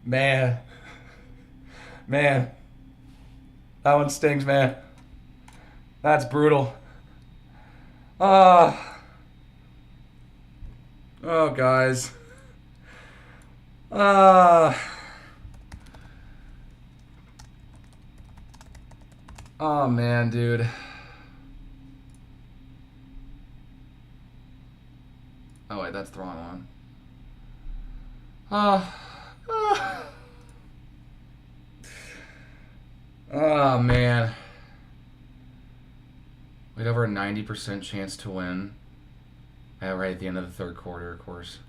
Man. Man. That one stings, man. That's brutal. Ah. Oh, guys. Ah. Oh, man, dude. Oh, wait, that's the wrong one. Ah. Oh, man. We had over a 90% chance to win. Right at the end of the third quarter, of course.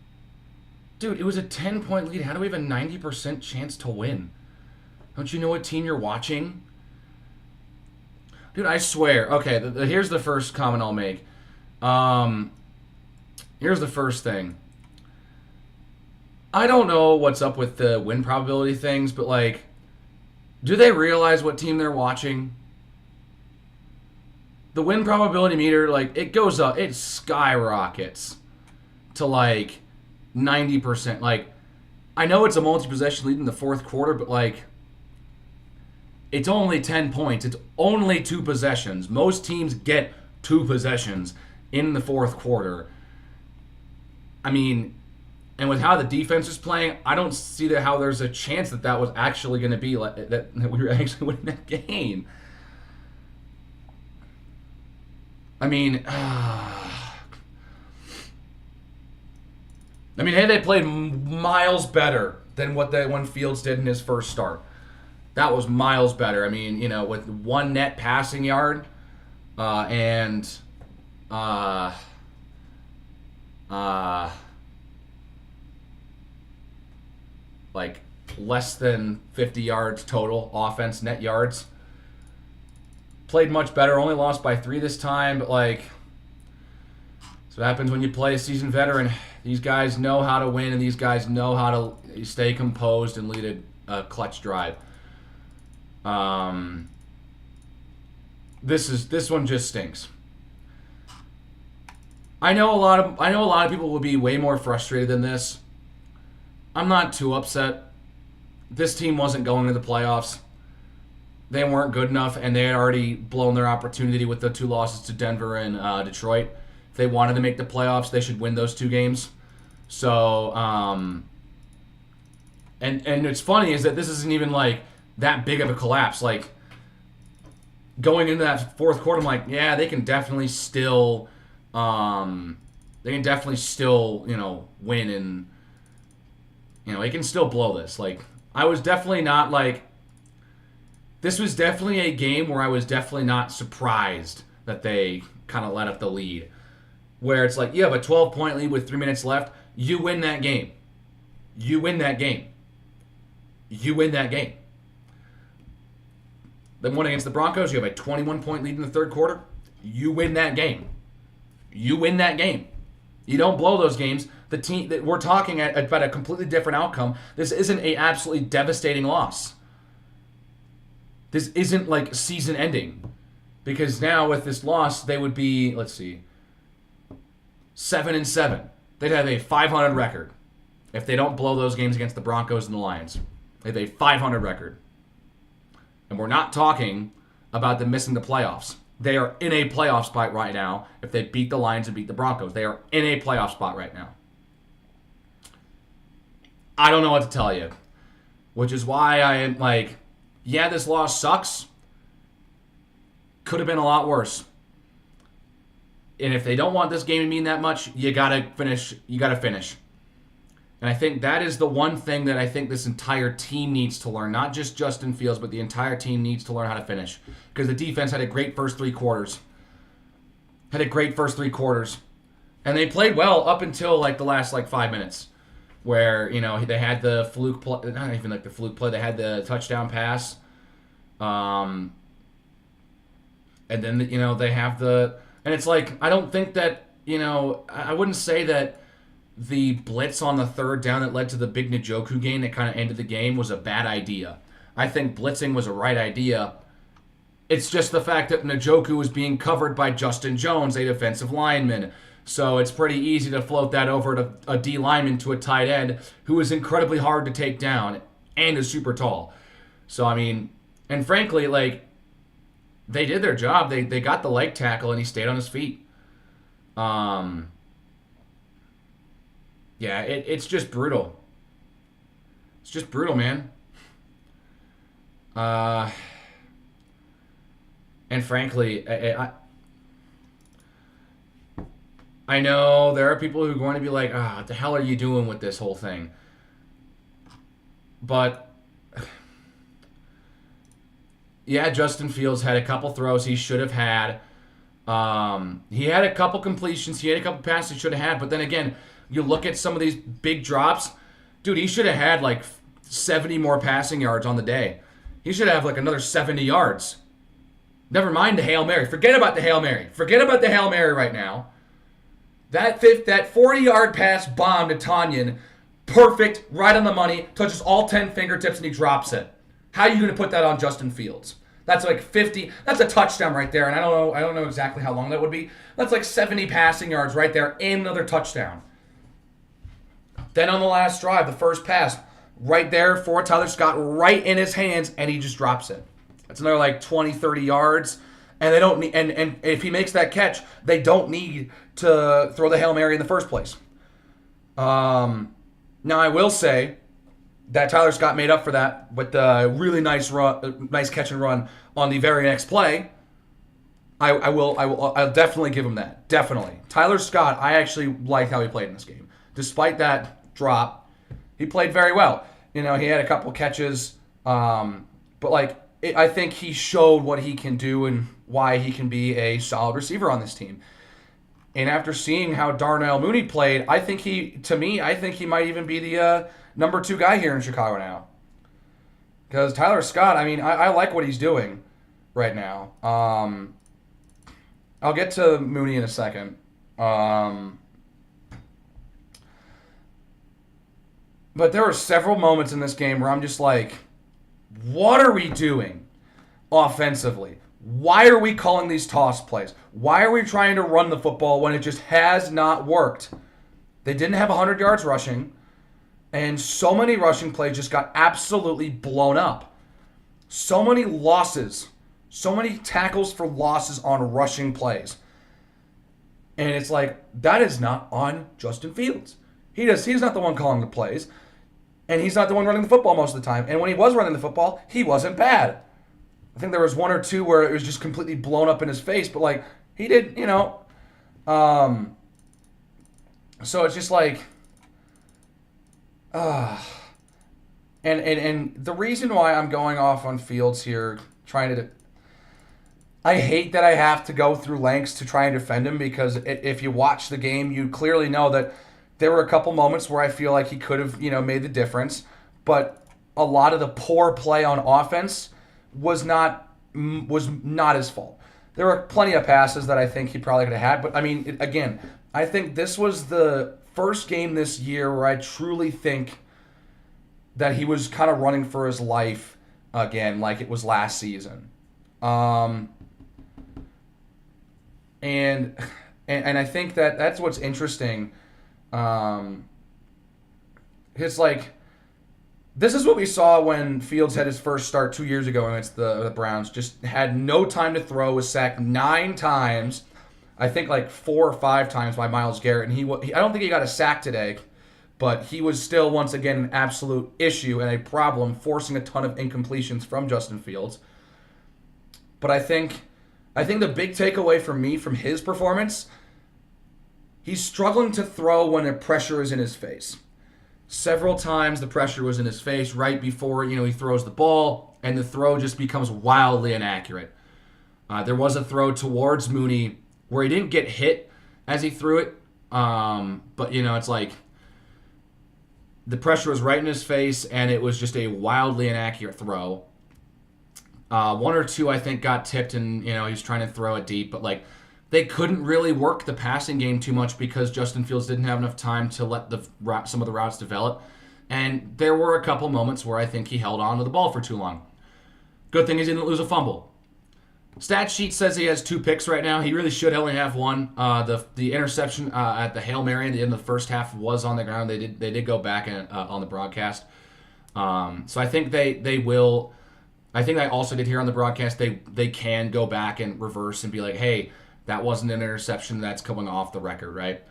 Dude, it was a 10-point lead. How do we have a 90% chance to win? Don't you know what team you're watching? Dude, I swear. Okay, here's the first comment I'll make. Here's the first thing. I don't know what's up with the win probability things, but, like, do they realize what team they're watching? The win probability meter, like, it goes up. It skyrockets to, like, 90%. Like, I know it's a multi-possession lead in the fourth quarter, but, like, it's only 10 points. It's only 2 possessions. Most teams get 2 possessions in the fourth quarter. I mean, and with how the defense is playing, I don't see how there's a chance that was actually going to be like that we were actually winning that game. I mean, hey, they played miles better than what when Fields did in his first start. That was miles better. I mean, you know, with 1 net passing yard and like less than 50 yards total offense net yards. Played much better. Only lost by 3 this time, but, like, that's what happens when you play a seasoned veteran. These guys know how to win, and these guys know how to stay composed and lead a clutch drive. This one just stinks. I know a lot of people will be way more frustrated than this. I'm not too upset. This team wasn't going to the playoffs. They weren't good enough, and they had already blown their opportunity with the 2 losses to Denver and Detroit. If they wanted to make the playoffs, they should win those 2 games. So, and it's funny is that this isn't even, like, that big of a collapse. Like, going into that fourth quarter, I'm like, yeah, they can definitely still, you know, win, and, you know, they can still blow this. Like, I was definitely not, like, this was definitely a game where I was definitely not surprised that they kind of let up the lead. Where it's like, you have a 12-point lead with 3 minutes left, you win that game. You win that game. You win that game. Then one against the Broncos, you have a 21-point lead in the third quarter, you win that game. You win that game. You don't blow those games. The team that we're talking about a completely different outcome. This isn't a absolutely devastating loss. This isn't like season ending. Because now with this loss, they would be, let's see, 7-7. They'd have a 500 record if they don't blow those games against the Broncos and the Lions. They have a 500 record. And we're not talking about them missing the playoffs. They are in a playoff spot right now if they beat the Lions and beat the Broncos. They are in a playoff spot right now. I don't know what to tell you. Which is why I am like, yeah, this loss sucks. Could have been a lot worse. And if they don't want this game to mean that much, you gotta finish. You gotta finish. And I think that is the one thing that I think this entire team needs to learn. Not just Justin Fields, but the entire team needs to learn how to finish. Because the defense had a great first 3 quarters. And they played well up until like the last 5 minutes. Where, you know, they had the fluke play. Not even like the fluke play. They had the touchdown pass. And then, you know, they have the... And it's like, I don't think that, you know... I wouldn't say that the blitz on the third down that led to the big Njoku gain that kind of ended the game was a bad idea. I think blitzing was a right idea. It's just the fact that Njoku was being covered by Justin Jones, a defensive lineman. So it's pretty easy to float that over to a D lineman to a tight end who is incredibly hard to take down. and is super tall. So, I mean, and frankly, like, they did their job. They got the leg tackle, and he stayed on his feet. Yeah, it's just brutal. It's just brutal, man. And frankly, I know there are people who are going to be like, what the hell are you doing with this whole thing? But, yeah, Justin Fields had a couple throws he should have had. He had a couple completions. He had a couple passes he should have had. But then again, you look at some of these big drops. Dude, he should have had like 70 more passing yards on the day. He should have like another 70 yards. Never mind the Hail Mary. Forget about the Hail Mary. Forget about the Hail Mary right now. That 40-yard pass bomb to Tanyan, perfect, right on the money, touches all 10 fingertips and he drops it. How are you going to put that on Justin Fields? That's like 50. That's a touchdown right there, and I don't know exactly how long that would be. That's like 70 passing yards right there and another touchdown. Then on the last drive, the first pass, right there for Tyler Scott, right in his hands, and he just drops it. That's another like 20, 30 yards. And they don't need, and if he makes that catch, they don't need to throw the Hail Mary in the first place. Now I will say that Tyler Scott made up for that with the really nice catch and run on the very next play. I'll definitely give him that. Definitely. Tyler Scott, I actually like how he played in this game. Despite that drop, he played very well. You know, he had a couple catches, but like I think he showed what he can do and why he can be a solid receiver on this team. And after seeing how Darnell Mooney played, I think he might even be the number 2 guy here in Chicago now. Because Tyler Scott, I mean, I like what he's doing right now. I'll get to Mooney in a second. But there were several moments in this game where I'm just like, what are we doing offensively? Why are we calling these toss plays? Why are we trying to run the football when it just has not worked? They didn't have 100 yards rushing, and so many rushing plays just got absolutely blown up. So many losses. So many tackles for losses on rushing plays. And it's like, that is not on Justin Fields. He's not the one calling the plays. And he's not the one running the football most of the time. And when he was running the football, he wasn't bad. I think there was one or two where it was just completely blown up in his face. But, like, he did, you know. So it's just like... And the reason why I'm going off on Fields here, trying to... I hate that I have to go through lengths to try and defend him, because if you watch the game, you clearly know that there were a couple moments where I feel like he could have, made the difference. But a lot of the poor play on offense was not his fault. There were plenty of passes that I think he probably could have had. But, I mean, again, I think this was the first game this year where I truly think that he was kind of running for his life again, like it was last season. And I think that's what's interesting. It's like, this is what we saw when Fields had his first start 2 years ago against the Browns. Just had no time to throw, was sacked 9 times. I think like 4 or 5 times by Myles Garrett. And I don't think he got a sack today, but he was still, once again, an absolute issue and a problem, forcing a ton of incompletions from Justin Fields. But I think the big takeaway for me from his performance, he's struggling to throw when the pressure is in his face. Several times the pressure was in his face right before he throws the ball, and the throw just becomes wildly inaccurate. There was a throw towards Mooney where he didn't get hit as he threw it, but it's like the pressure was right in his face, and it was just a wildly inaccurate throw. 1 or 2, I think, got tipped, and he was trying to throw it deep, but like they couldn't really work the passing game too much because Justin Fields didn't have enough time to let some of the routes develop. And there were a couple moments where I think he held on to the ball for too long. Good thing he didn't lose a fumble. Stat sheet says he has 2 picks right now. He really should only have 1. The interception at the Hail Mary at the end of the first half was on the ground. They did go back on the broadcast. So I think they will. I think I also did hear on the broadcast they can go back and reverse and be like, hey, that wasn't an interception. That's coming off the record, right?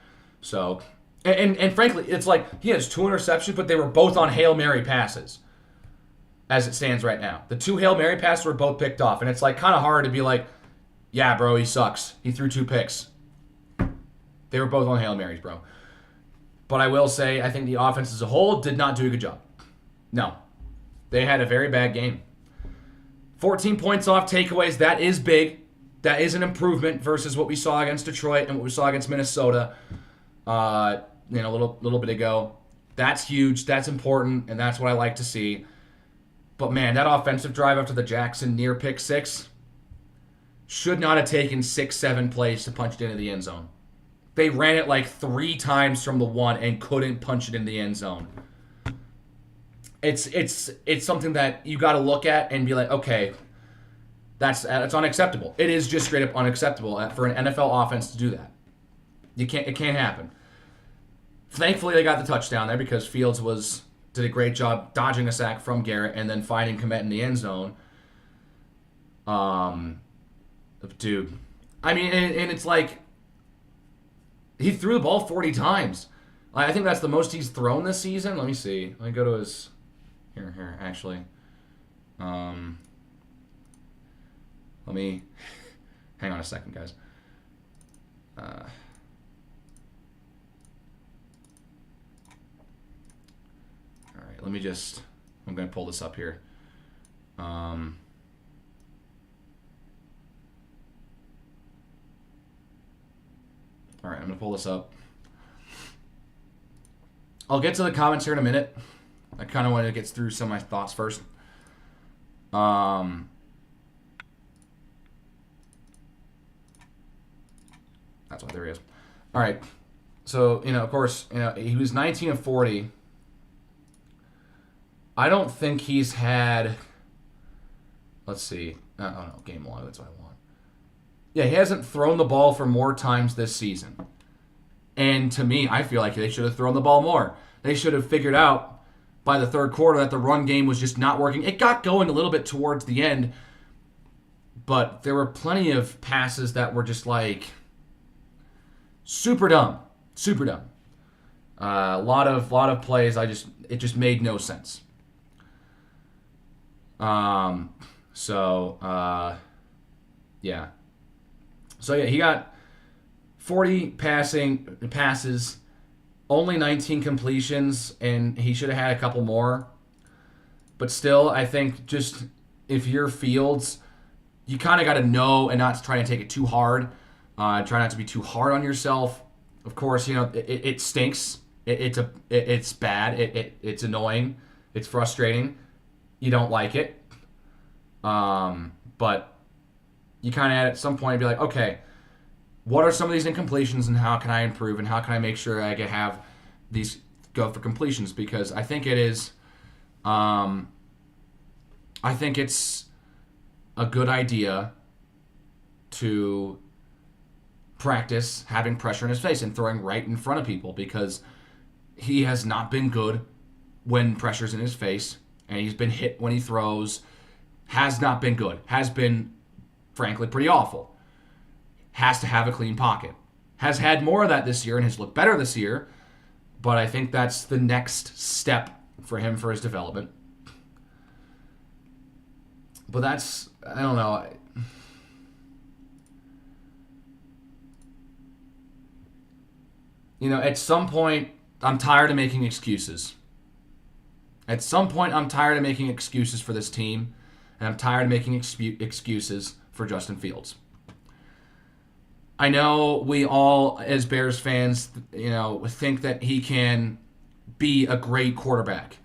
So, and frankly, it's like he has 2 interceptions, but they were both on Hail Mary passes. As it stands right now, the 2 Hail Mary passes were both picked off, and it's like kind of hard to be like, yeah, bro, he sucks. He threw 2 picks. They were both on Hail Marys, bro. But I will say, I think the offense as a whole did not do a good job. No, they had a very bad game. 14 points off takeaways. That is big. That is an improvement versus what we saw against Detroit and what we saw against Minnesota. A little bit ago. That's huge. That's important, and that's what I like to see. But man, that offensive drive after the Jackson near pick 6 should not have taken 6-7 plays to punch it into the end zone. They ran it like 3 times from the 1 and couldn't punch it in the end zone. It's something that you got to look at and be like, okay, that's unacceptable. It is just straight up unacceptable for an NFL offense to do that. It can't happen. Thankfully, they got the touchdown there because Fields did a great job dodging a sack from Garrett and then finding Kmet in the end zone. Dude, I mean, and it's like he threw the ball 40 times. I think that's the most he's thrown this season. Let me see. Let me go to his here actually. Let me hang on a second, guys. All right, I'm going to pull this up here. All right, I'm going to pull this up. I'll get to the comments here in a minute. I kind of wanted to get through some of my thoughts first. That's why there he is. All right. So, of course, he was 19 of 40. I don't think he's had, let's see. Oh, no, game log. That's what I want. Yeah, he hasn't thrown the ball for more times this season. And to me, I feel like they should have thrown the ball more. They should have figured out by the third quarter that the run game was just not working. It got going a little bit towards the end, but there were plenty of passes that were just like super dumb. Super dumb. A lot of plays, it just made no sense. Yeah. So yeah, he got 40 passes, only 19 completions, and he should have had a couple more. But still, I think just if you're Fields, you kind of got to know and not try to take it too hard. Try not to be too hard on yourself. Of course, it stinks. It's bad. It's annoying. It's frustrating. You don't like it. But you kind of at some point be like, okay, what are some of these incompletions and how can I improve and how can I make sure I can have these go for completions? Because I think it's a good idea to practice having pressure in his face and throwing right in front of people because he has not been good when pressure's in his face and he's been hit when he throws. Has not been good. Has been, frankly, pretty awful. Has to have a clean pocket. Has had more of that this year and has looked better this year, but I think that's the next step for him for his development. But that's, I don't know. At some point, I'm tired of making excuses. At some point, I'm tired of making excuses for this team, and I'm tired of making excuses for Justin Fields. I know we all, as Bears fans, think that he can be a great quarterback.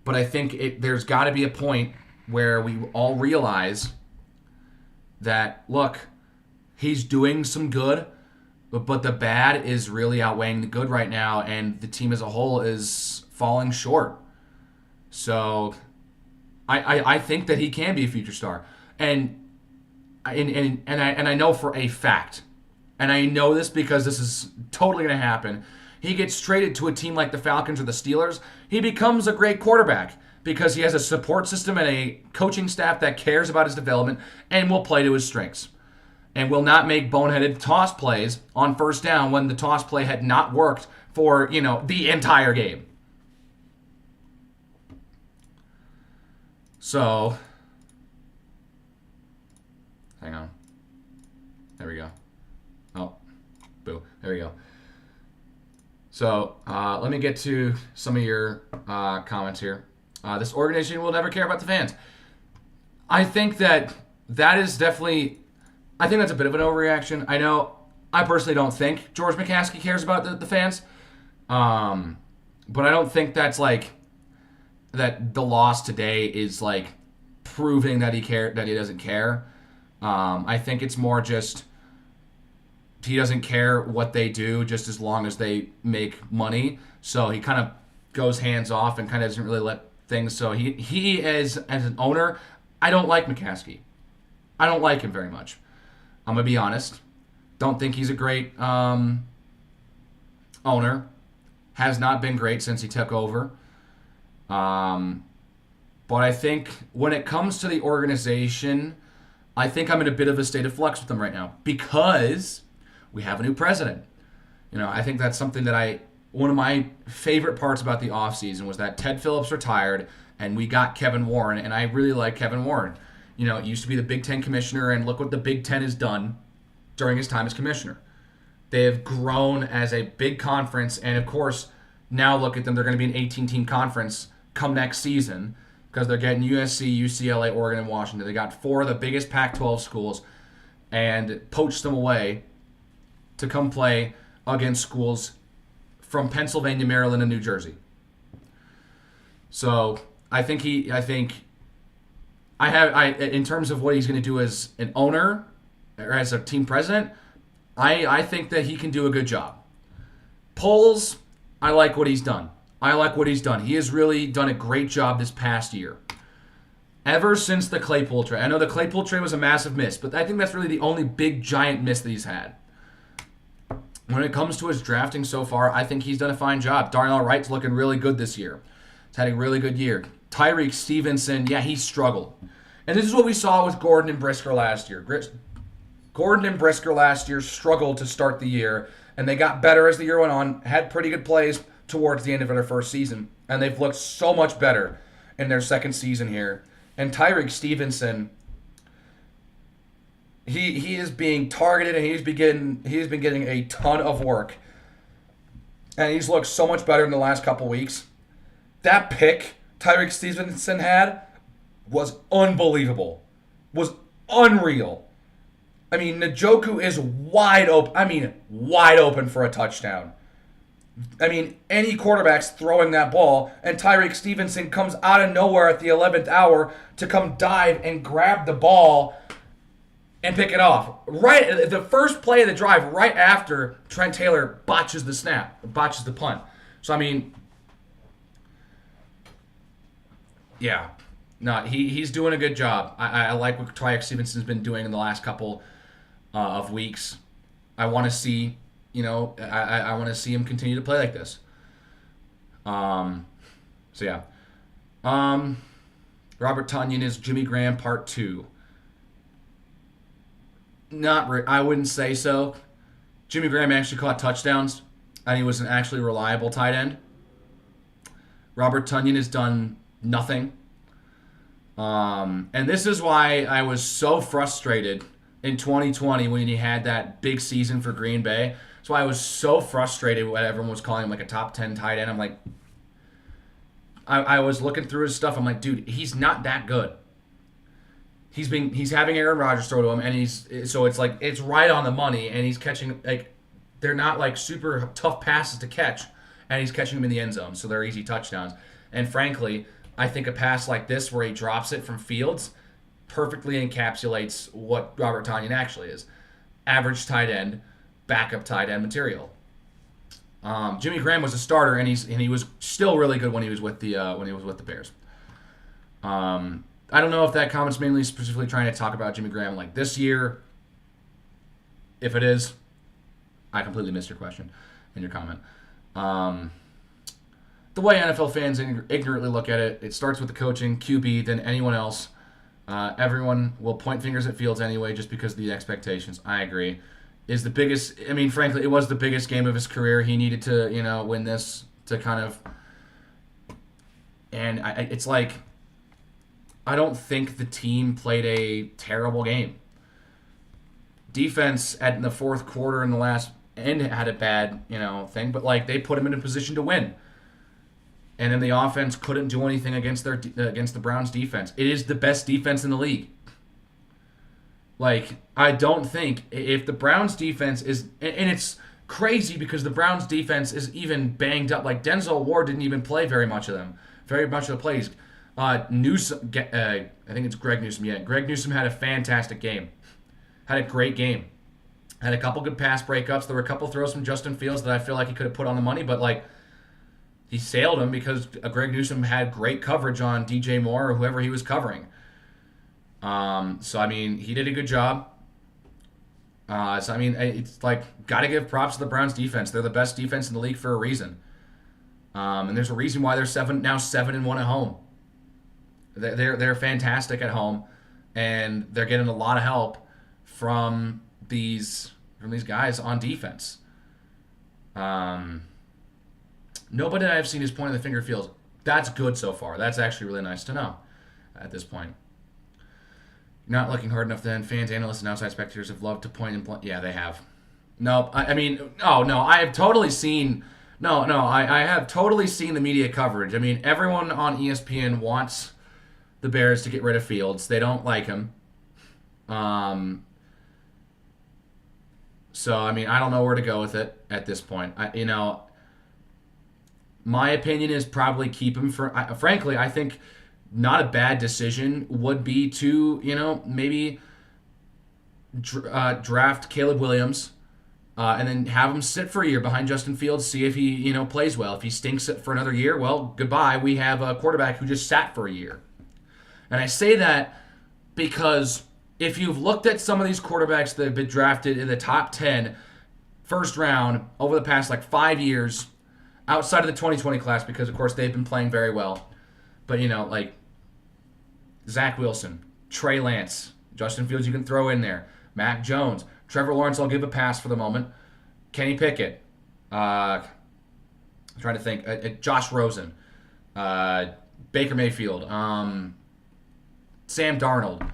But I think there's got to be a point where we all realize that, look, he's doing some good, but the bad is really outweighing the good right now, and the team as a whole is falling short. So I think that he can be a future star. And I know for a fact, and I know this because this is totally going to happen, he gets traded to a team like the Falcons or the Steelers, he becomes a great quarterback because he has a support system and a coaching staff that cares about his development and will play to his strengths and will not make boneheaded toss plays on first down when the toss play had not worked for, the entire game. So, hang on. There we go. Oh, boo. There we go. So, let me get to some of your comments here. This organization will never care about the fans. I think that is definitely... I think that's a bit of an overreaction. I personally don't think George McCaskey cares about the fans. But I don't think that's that the loss today is proving that he doesn't care. I think it's more just he doesn't care what they do just as long as they make money. So he kind of goes hands off and kind of doesn't really let things. So he as an owner, I don't like McCaskey. I don't like him very much. I'm going to be honest. Don't think he's a great owner. Has not been great since he took over. But I think when it comes to the organization, I think I'm in a bit of a state of flux with them right now because we have a new president. I think that's something that one of my favorite parts about the offseason was that Ted Phillips retired and we got Kevin Warren, and I really like Kevin Warren. It used to be the Big Ten commissioner, and look what the Big Ten has done during his time as commissioner. They have grown as a big conference, and of course, now look at them. They're going to be an 18-team conference come next season because they're getting USC, UCLA, Oregon, and Washington. They got 4 of the biggest Pac-12 schools and poached them away to come play against schools from Pennsylvania, Maryland, and New Jersey. So I think in terms of what he's going to do as an owner or as a team president, I think that he can do a good job. Polls, I like what he's done. He has really done a great job this past year. Ever since the Claypool trade. I know the Claypool trade was a massive miss, but I think that's really the only big, giant miss that he's had. When it comes to his drafting so far, I think he's done a fine job. Darnell Wright's looking really good this year. He's had a really good year. Tyreek Stevenson, yeah, he struggled. And this is what we saw with Gordon and Brisker last year. Gordon and Brisker last year struggled to start the year, and they got better as the year went on, had pretty good plays towards the end of their first season, and they've looked so much better in their second season here. And Tyreek Stevenson, he is being targeted, and he's been getting a ton of work, and he's looked so much better in the last couple weeks. That pick Tyreek Stevenson had was unbelievable, was unreal. I mean, Njoku is wide open for a touchdown. I mean, any quarterback's throwing that ball, and Tyreek Stevenson comes out of nowhere at the 11th hour to come dive and grab the ball and pick it off. Right, the first play of the drive, right after Trent Taylor botches the punt. So, I mean, yeah. No, he's doing a good job. I like what Tyreek Stevenson's been doing in the last couple of weeks. I want to see, I want to see him continue to play like this. So yeah. Robert Tonyan is Jimmy Graham Part 2. I wouldn't say so. Jimmy Graham actually caught touchdowns, and he was an actually reliable tight end. Robert Tonyan has done nothing. And this is why I was so frustrated in 2020 when he had that big season for Green Bay. That's why I was so frustrated when everyone was calling him like a top 10 tight end. I'm like, I was looking through his stuff. I'm like, dude, he's not that good. He's having Aaron Rodgers throw to him, and it's right on the money, and he's catching, they're not super tough passes to catch, and he's catching them in the end zone, so they're easy touchdowns. And frankly, I think a pass like this where he drops it from Fields perfectly encapsulates what Robert Tonyan actually is. Average tight end, backup tight end material. Jimmy Graham was a starter, and he was still really good when he was with the Bears. I don't know if that comment's mainly specifically trying to talk about Jimmy Graham this year. If it is, I completely missed your question and your comment. the way NFL fans ignorantly look at it, it starts with the coaching, QB, then anyone else. Everyone will point fingers at Fields anyway just because of the expectations. I agree. Is the biggest, I mean, frankly, it was the biggest game of his career. He needed to, win this to kind of, and it's like, I don't think the team played a terrible game. Defense in the fourth quarter in the last end had a bad, thing, but like they put him in a position to win. And then the offense couldn't do anything against the Browns defense. It is the best defense in the league. Like, I don't think if the Browns defense is, and it's crazy because the Browns defense is even banged up. Like Denzel Ward didn't even play very much of the plays. Newsom, I think it's Greg Newsom. Yeah, Greg Newsom had a fantastic game. Had a great game. Had a couple good pass breakups. There were a couple throws from Justin Fields that I feel like he could have put on the money, but like he sailed him because Greg Newsom had great coverage on DJ Moore or whoever he was covering. So I mean, he did a good job. So I mean, it's like got to give props to the Browns defense. They're the best defense in the league for a reason. And there's a reason why they're 7-1 at home. They're fantastic at home, and they're getting a lot of help from these guys on defense. Nobody that I've seen is pointing the finger Fields. That's good so far. That's actually really nice to know at this point. You're not looking hard enough then. Fans, analysts, and outside spectators have loved to point and point. Yeah, they have. No, I have totally seen. I have totally seen the media coverage. I mean, everyone on ESPN wants the Bears to get rid of Fields. They don't like him. So, I mean, I don't know where to go with it at this point. My opinion is probably keep him for. Frankly, I think not a bad decision would be to, maybe draft Caleb Williams and then have him sit for a year behind Justin Fields, see if he, plays well. If he stinks it for another year, well, goodbye. We have a quarterback who just sat for a year. And I say that because if you've looked at some of these quarterbacks that have been drafted in the top 10 first round over the past 5 years, outside of the 2020 class, because of course they've been playing very well, but like Zach Wilson, Trey Lance, Justin Fields you can throw in there, Mac Jones, Trevor Lawrence I'll give a pass for the moment, Kenny Pickett, I'm trying to think, Josh Rosen, Baker Mayfield, Sam Darnold,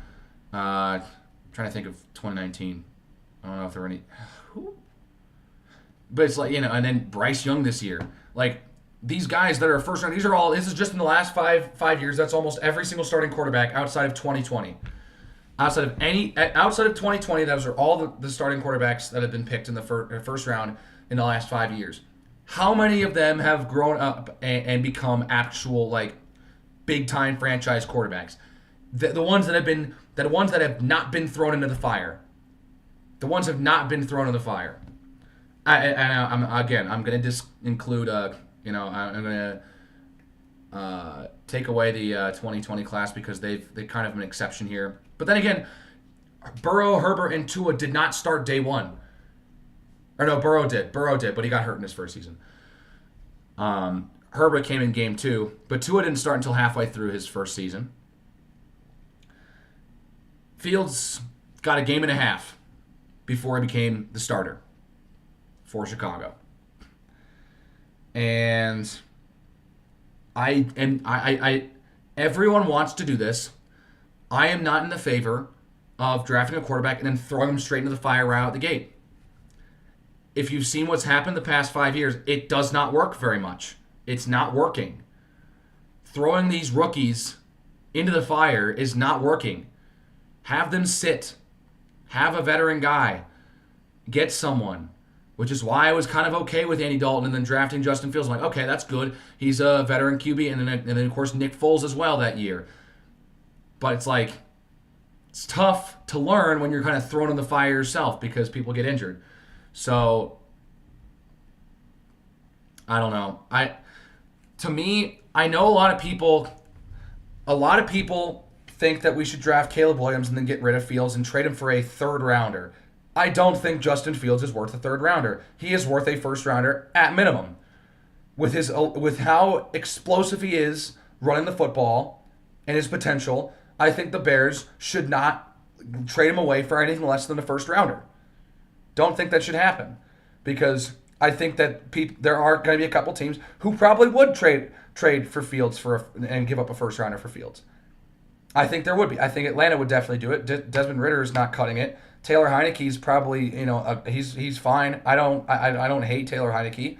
trying to think of 2019. I don't know if there were any. But it's and then Bryce Young this year. These guys that are first round, this is just in the last five years. That's almost every single starting quarterback outside of 2020. Outside of 2020, those are all the starting quarterbacks that have been picked in the first round in the last 5 years. How many of them have grown up and become actual big time franchise quarterbacks? The ones that have not been thrown into the fire. The ones have not been thrown in the fire. I'm going to include. I'm going to take away the 2020 class because they kind of an exception here. But then again, Burrow, Herbert, and Tua did not start day one. Or no, Burrow did, but he got hurt in his first season. Herbert came in game 2, but Tua didn't start until halfway through his first season. Fields got a game and a half before he became the starter for Chicago. And everyone wants to do this. I am not in the favor of drafting a quarterback and then throwing him straight into the fire right out the gate. If you've seen what's happened the past 5 years, it does not work very much. It's not working. Throwing these rookies into the fire is not working. Have them sit. Have a veteran guy. Get someone. Which is why I was kind of okay with Andy Dalton and then drafting Justin Fields. I'm like, okay, that's good. He's a veteran QB. And then of course, Nick Foles as well that year. But it's tough to learn when you're kind of thrown in the fire yourself because people get injured. So, I don't know. To me, I know a lot of people think that we should draft Caleb Williams and then get rid of Fields and trade him for a third rounder. I don't think Justin Fields is worth a third rounder. He is worth a first rounder at minimum. with how explosive he is running the football and his potential, I think the Bears should not trade him away for anything less than a first rounder. Don't think that should happen because I think that there are going to be a couple teams who probably would trade for Fields and give up a first rounder for Fields. I think there would be. I think Atlanta would definitely do it. Desmond Ridder is not cutting it. Taylor Heineke's probably he's fine. I don't hate Taylor Heineke,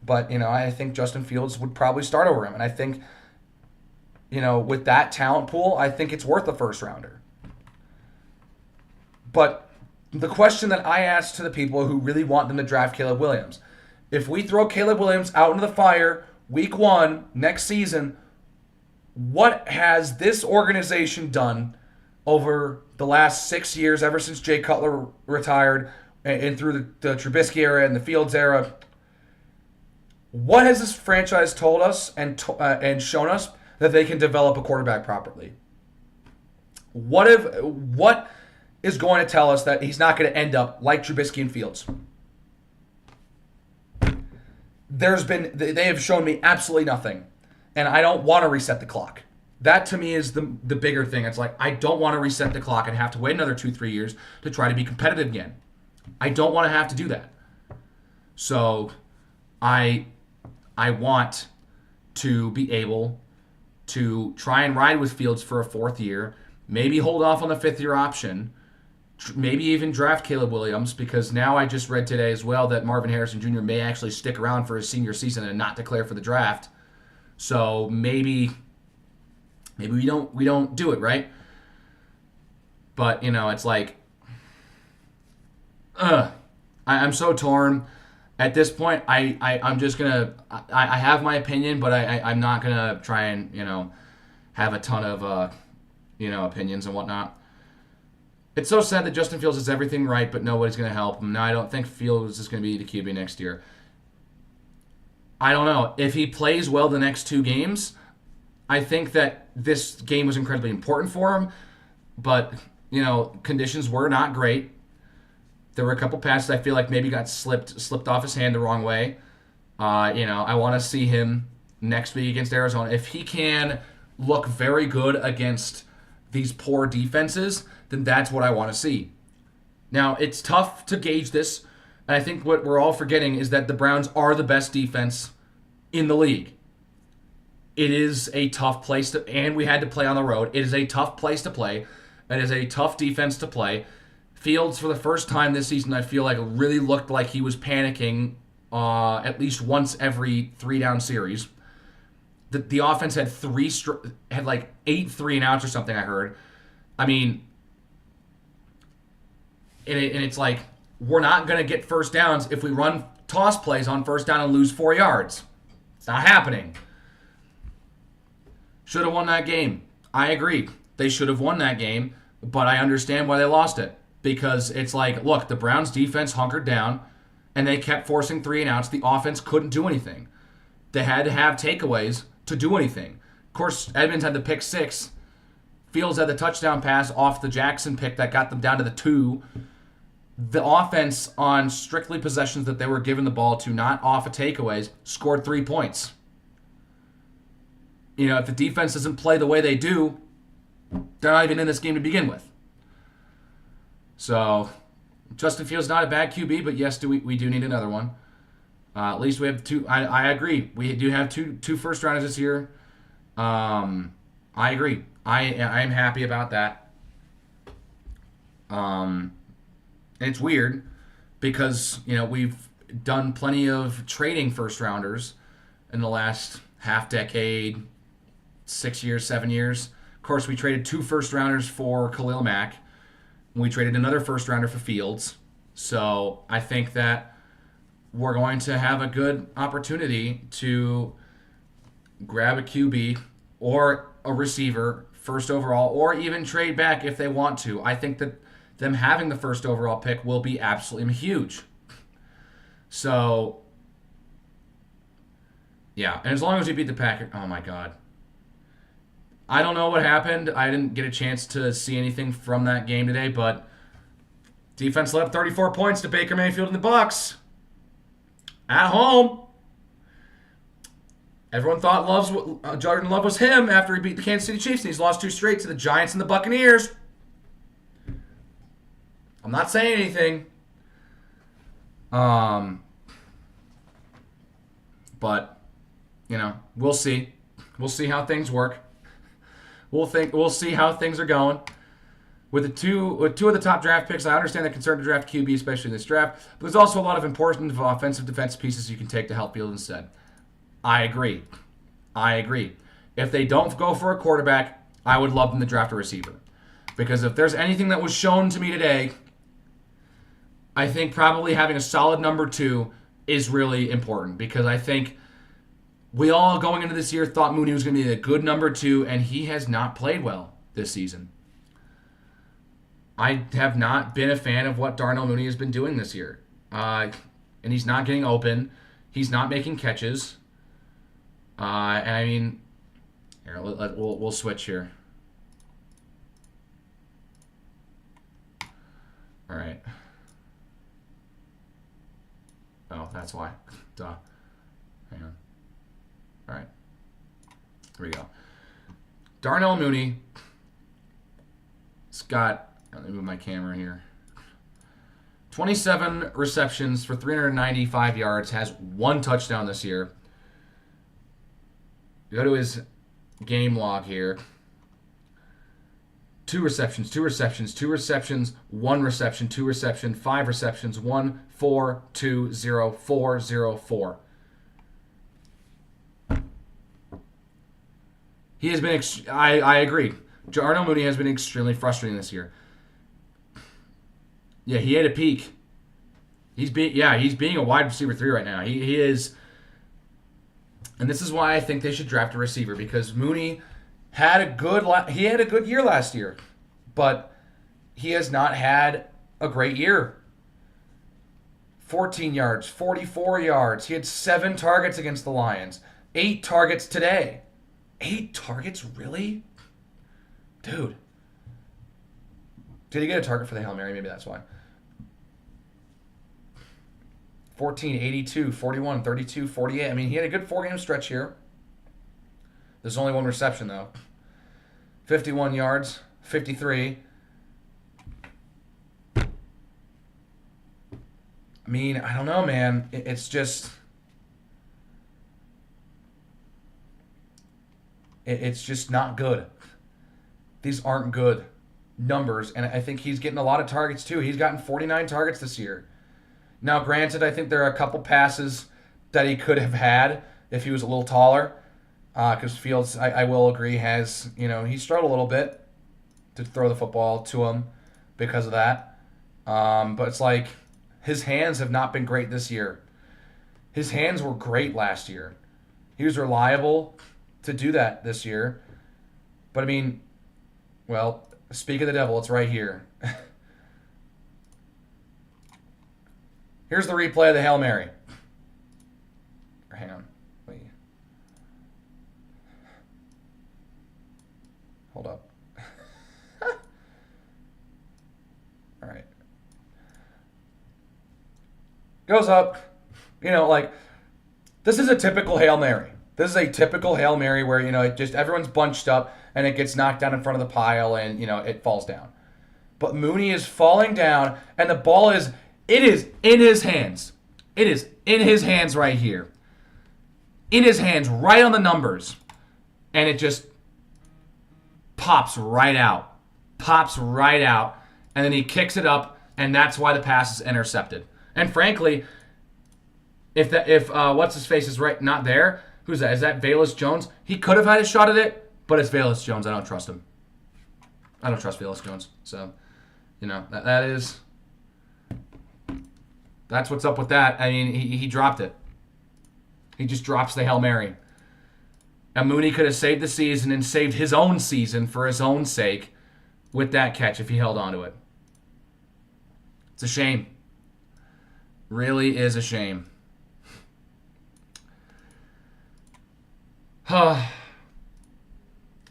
but I think Justin Fields would probably start over him, and I think with that talent pool, I think it's worth a first rounder. But the question that I asked to the people who really want them to draft Caleb Williams, if we throw Caleb Williams out into the fire week 1 next season, what has this organization done over the last 6 years, ever since Jay Cutler retired and through the Trubisky era and the Fields era? What has this franchise told us and shown us that they can develop a quarterback properly? What is going to tell us that he's not going to end up like Trubisky and Fields? They have shown me absolutely nothing, and I don't want to reset the clock. That to me is the bigger thing. It's like I don't want to reset the clock and have to wait another 2-3 years to try to be competitive again. I don't want to have to do that. So I want to be able to try and ride with Fields for a 4th year, maybe hold off on the 5th-year option, maybe even draft Caleb Williams, because now I just read today as well that Marvin Harrison Jr. may actually stick around for his senior season and not declare for the draft. So maybe we don't do it, right? But it's like, I'm so torn. At this point, I'm just gonna I have my opinion, but I'm not gonna try and have a ton of opinions and whatnot. It's so sad that Justin Fields does everything right, but nobody's gonna help him. Now I don't think Fields is gonna be the QB next year. I don't know if he plays well the next 2 games. I think that this game was incredibly important for him, but conditions were not great. There were a couple passes I feel like maybe got slipped off his hand the wrong way. I want to see him next week against Arizona. If he can look very good against these poor defenses, then that's what I want to see. Now, it's tough to gauge this, and I think what we're all forgetting is that the Browns are the best defense in the league. It is a tough place and we had to play on the road. It is a tough place to play. It is a tough defense to play. Fields, for the first time this season, I feel like really looked like he was panicking at least once every 3-down series. The offense had like 8 3-and-outs or something, I heard. I mean, and it's like, we're not going to get first downs if we run toss plays on first down and lose 4 yards. It's not happening. Should have won that game. I agree. They should have won that game, but I understand why they lost it. Because it's like, look, the Browns defense hunkered down, and they kept forcing 3-and-outs. The offense couldn't do anything. They had to have takeaways to do anything. Of course, Edmonds had the pick 6. Fields had the touchdown pass off the Jackson pick that got them down to the 2. The offense, on strictly possessions that they were given the ball to, not off of takeaways, scored 3 points. If the defense doesn't play the way they do, they're not even in this game to begin with. So, Justin Fields not a bad QB, but yes, we do need another one. At least we have 2. I agree. We do have two first rounders this year. I agree. I am happy about that. And it's weird because we've done plenty of trading first rounders in the last half decade, 6 years, 7 years. Of course, we traded 2 first rounders for Khalil Mack. We traded another first rounder for Fields. So I think that we're going to have a good opportunity to grab a QB or a receiver first overall, or even trade back if they want to. I think that them having the first overall pick will be absolutely huge. So, yeah. And as long as we beat the Packers, oh my God. I don't know what happened. I didn't get a chance to see anything from that game today, but defense led up 34 points to Baker Mayfield and the Bucs at home. Everyone thought Jordan Love was him after he beat the Kansas City Chiefs, and he's lost 2 straight to the Giants and the Buccaneers. I'm not saying anything. But, we'll see. We'll see how things work. We'll see how things are going. With two of the top draft picks, I understand the concern to draft QB, especially in this draft, but there's also a lot of important offensive defense pieces you can take to help field instead. I agree. If they don't go for a quarterback, I would love them to draft a receiver. Because if there's anything that was shown to me today, I think probably having a solid number 2 is really important. Because I think we all going into this year thought Mooney was going to be a good number 2, and he has not played well this season. I have not been a fan of what Darnell Mooney has been doing this year. And he's not getting open. He's not making catches. Here, we'll switch here. All right. Oh, that's why. Duh. Hang on. All right. Here we go. Darnell Mooney. It's got... Let me move my camera here. 27 receptions for 395 yards. Has 1 touchdown this year. Go to his game log here. 2 receptions, 2 receptions, 2 receptions, 1 reception, 2 reception, 5 receptions, 1, 4, 2, 0, 4, 0, 4. He has been... I agree. Darnell Mooney has been extremely frustrating this year. Yeah, he had a peak. He's being a wide receiver 3 right now. He is, and this is why I think they should draft a receiver, because Mooney had a good year last year, but he has not had a great year. 14 yards, 44 yards. He had 7 targets against the Lions. 8 targets today. 8 targets, really? Dude. Did he get a target for the Hail Mary? Maybe that's why. 14, 82, 41, 32, 48. I mean, he had a good 4-game stretch here. There's only 1 reception, though. 51 yards, 53. I mean, I don't know, man. It's just... It's just not good. These aren't good numbers, and I think he's getting a lot of targets, too. He's gotten 49 targets this year. Now, granted, I think there are a couple passes that he could have had if he was a little taller. Because Fields, I will agree, has, he struggled a little bit to throw the football to him because of that. But it's like his hands have not been great this year. His hands were great last year. He was reliable to do that this year. But, I mean, well, speak of the devil, it's right here. Here's the replay of the Hail Mary. Hang on. Wait. Hold up. All right. Goes up. This is a typical Hail Mary. This is a typical Hail Mary where, it just everyone's bunched up and it gets knocked down in front of the pile and, it falls down. But Mooney is falling down and the ball is... It is in his hands. It is in his hands right here. In his hands, right on the numbers. And it just pops right out. Pops right out. And then he kicks it up, and that's why the pass is intercepted. And frankly, if what's-his-face is not there, who's that? Is that Velus Jones? He could have had a shot at it, but it's Velus Jones. I don't trust him. I don't trust Velus Jones. So, that is... That's what's up with that. I mean, he dropped it. He just drops the Hail Mary. And Mooney could have saved the season and saved his own season for his own sake with that catch if he held on to it. It's a shame. Really is a shame.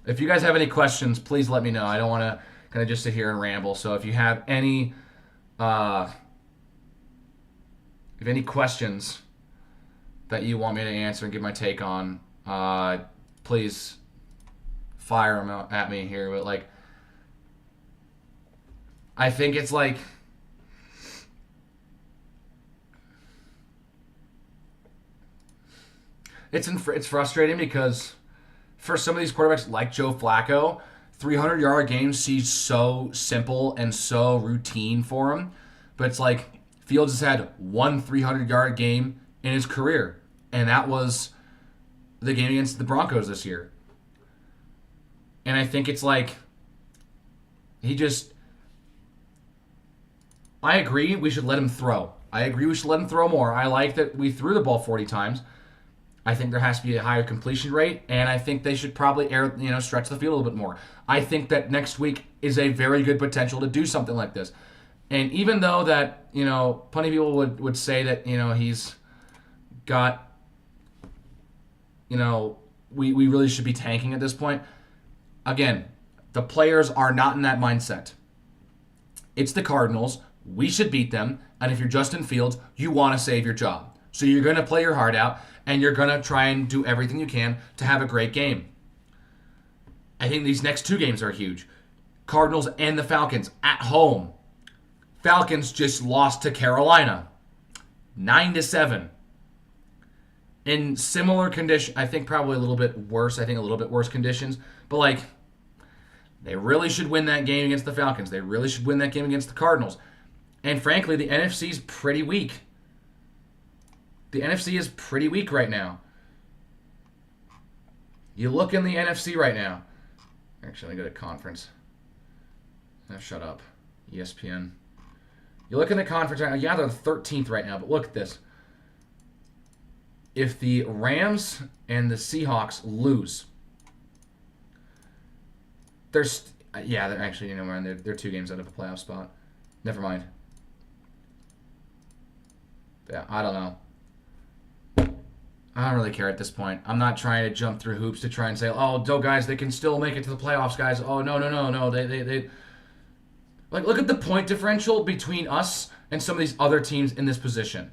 If you guys have any questions, please let me know. I don't want to kind of just sit here and ramble. So if you have any questions that you want me to answer and give my take on, Please fire them at me here, but like, I think it's like, it's frustrating because for some of these quarterbacks like Joe Flacco, 300-yard games seems so simple and so routine for him, but it's like Fields has had one 300-yard game in his career, and that was the game against the Broncos this year. And I think it's like I agree we should let him throw. I agree we should let him throw more. I like that we threw the ball 40 times. I think there has to be a higher completion rate, and I think they should probably stretch the field a little bit more. I think that next week is a very good potential to do something like this. And even though that, plenty of people would say that, he's got, we really should be tanking at this point. Again, the players are not in that mindset. It's the Cardinals. We should beat them. And if you're Justin Fields, you want to save your job. So you're going to play your heart out, and you're going to try and do everything you can to have a great game. I think these next two games are huge. Cardinals and the Falcons at home. Falcons just lost to Carolina, 9-7. In similar condition, I think probably a little bit worse. I think a little bit worse conditions. But like, they really should win that game against the Falcons. They really should win that game against the Cardinals. And frankly, the NFC is pretty weak. The NFC is pretty weak right now. You look in the NFC right now. Actually, let me go to conference. Oh, shut up. ESPN. You look in the conference right now. Yeah, they're 13th right now, but look at this. If the Rams and the Seahawks lose, they're actually, they're 2 games out of a playoff spot. Never mind. Yeah, I don't know. I don't really care at this point. I'm not trying to jump through hoops to try and say, oh, guys, they can still make it to the playoffs, guys. Oh, no. They like, look at the point differential between us and some of these other teams in this position.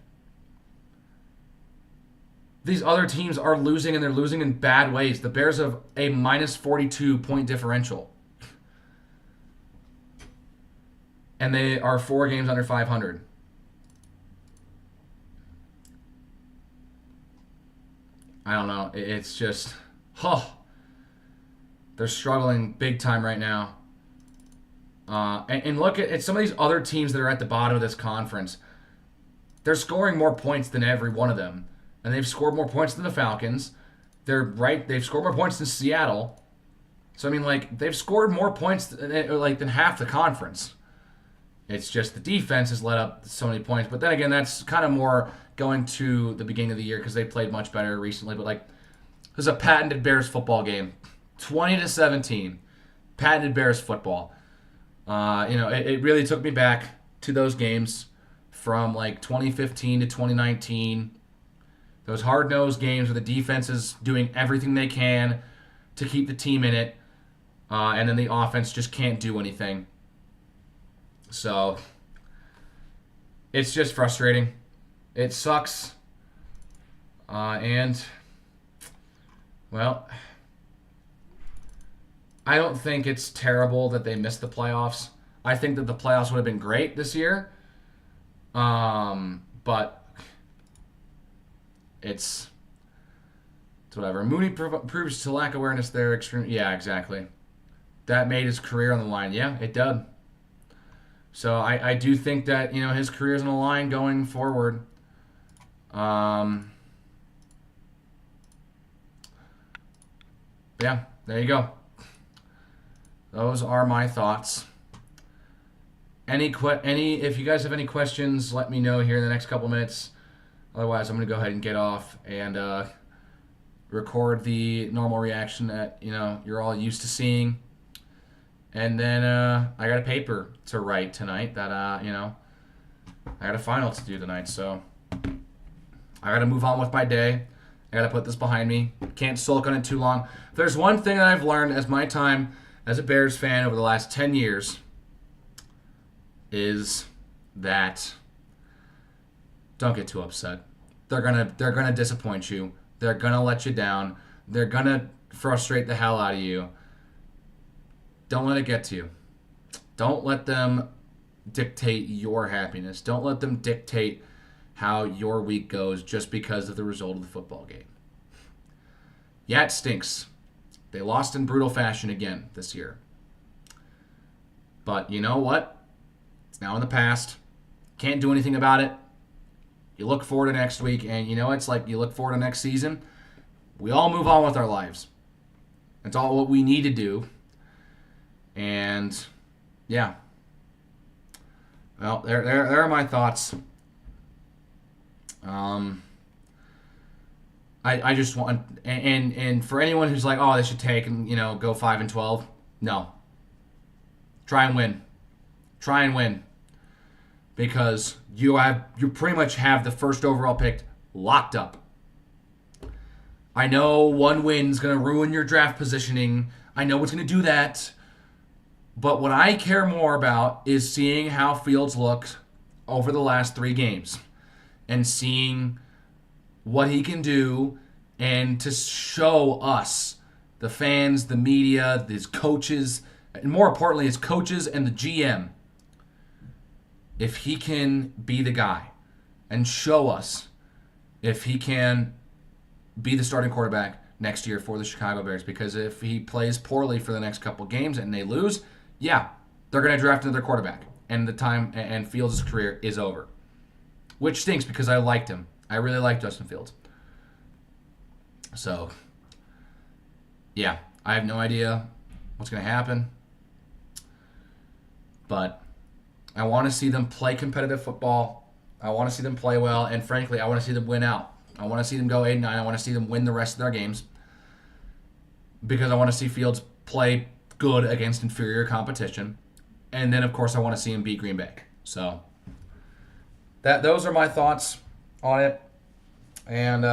These other teams are losing, and they're losing in bad ways. The Bears have a minus 42 point differential. And they are 4 games under 500. I don't know. It's just, they're struggling big time right now. And look at some of these other teams that are at the bottom of this conference. They're scoring more points than every one of them. And they've scored more points than the Falcons. They've scored more points than Seattle. So, they've scored more points than half the conference. It's just the defense has let up so many points. But then again, that's kind of more going to the beginning of the year because they played much better recently. But, this is a patented Bears football game. 20-17. Patented Bears football. It really took me back to those games from, 2015 to 2019. Those hard-nosed games where the defense is doing everything they can to keep the team in it, and then the offense just can't do anything. So, it's just frustrating. It sucks. I don't think it's terrible that they missed the playoffs. I think that the playoffs would have been great this year. But it's whatever. Mooney proves to lack awareness there. Extreme. Yeah, exactly. That made his career on the line. Yeah, it did. So I do think that his career is on the line going forward. Yeah, there you go. Those are my thoughts. If you guys have any questions, let me know here in the next couple minutes. Otherwise, I'm going to go ahead and get off and record the normal reaction that you're all used to seeing. And then I got a paper to write tonight that I got a final to do tonight. So I got to move on with my day. I got to put this behind me. Can't sulk on it too long. If there's one thing that I've learned as my time as a Bears fan over the last 10 years is that don't get too upset. They're gonna disappoint you. They're gonna let you down. They're going to frustrate the hell out of you. Don't let it get to you. Don't let them dictate your happiness. Don't let them dictate how your week goes just because of the result of the football game. Yeah, it stinks. They lost in brutal fashion again this year. But you know what? It's now in the past. Can't do anything about it. You look forward to next week, and you know it's like you look forward to next season. We all move on with our lives. That's all what we need to do. And yeah. Well, there are my thoughts. I just want and for anyone who's like, oh, they should take and go 5-12. No. Try and win. Try and win. Because you pretty much have the first overall pick locked up. I know one win's gonna ruin your draft positioning. I know it's gonna do that. But what I care more about is seeing how Fields looked over the last 3 games and seeing what he can do and to show us, the fans, the media, his coaches, and more importantly, his coaches and the GM, if he can be the guy and show us if he can be the starting quarterback next year for the Chicago Bears. Because if he plays poorly for the next couple games and they lose, yeah, they're going to draft another quarterback, and the time and Fields' career is over, which stinks because I liked him. I really like Justin Fields. So, yeah, I have no idea what's going to happen, but I want to see them play competitive football. I want to see them play well, and frankly, I want to see them win out. I want to see them go 8-9. I want to see them win the rest of their games because I want to see Fields play good against inferior competition. And then, of course, I want to see him beat Green Bay. So those are my thoughts on it. And,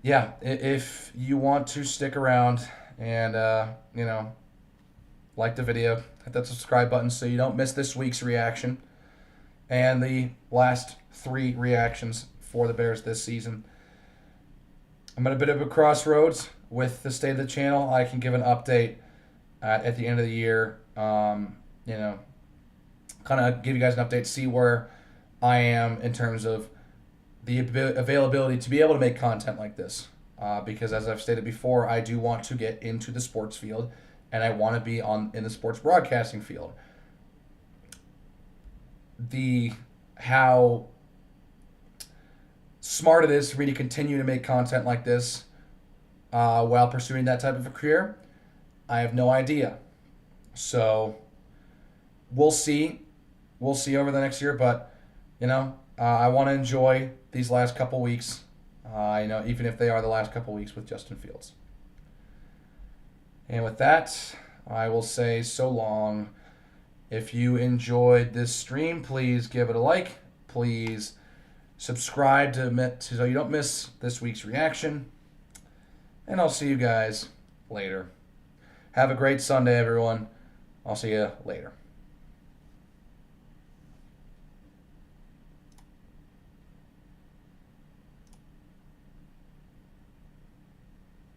yeah, if you want to stick around and, like the video, hit that subscribe button so you don't miss this week's reaction and the last 3 reactions for the Bears this season. I'm at a bit of a crossroads with the state of the channel. I can give an update at the end of the year. Kind of give you guys an update, see where I am in terms of the availability to be able to make content like this. Because as I've stated before, I do want to get into the sports field, and I want to be in the sports broadcasting field. How smart it is for me to continue to make content like this while pursuing that type of a career, I have no idea. So we'll see. We'll see over the next year, but I want to enjoy these last couple weeks. Even if they are the last couple weeks with Justin Fields. And with that, I will say so long. If you enjoyed this stream, please give it a like. Please subscribe so you don't miss this week's reaction. And I'll see you guys later. Have a great Sunday, everyone. I'll see you later.